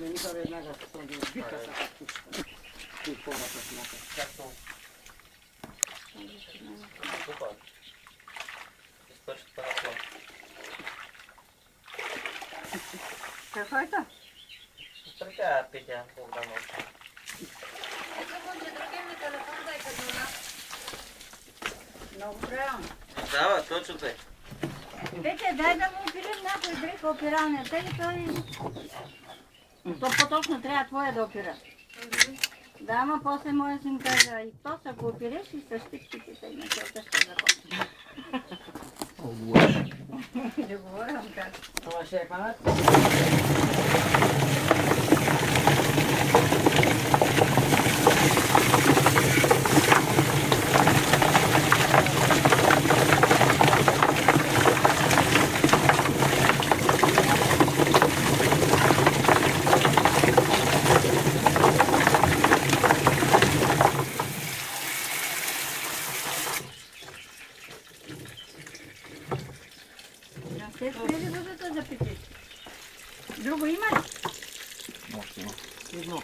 ми да веднага се сложи в битката. И хората смятат. Както? Супер. Изпършат парапло. Какво е това? Така, Петя, Богданов. Ето може другия ми телефон да е като на. Много правилно. Да, точно тъй. Петя, дай да му опирим някой друг по опиранията и той... То по-точно трябва твоя да опира. Да, ама после може да си му кажа и то се ако опиреш и с щипките и на целта ще запомня. Да говорям как. Това ще е хванат. Те спрели водата да печеш. Друго има ли? Още едно. Едно.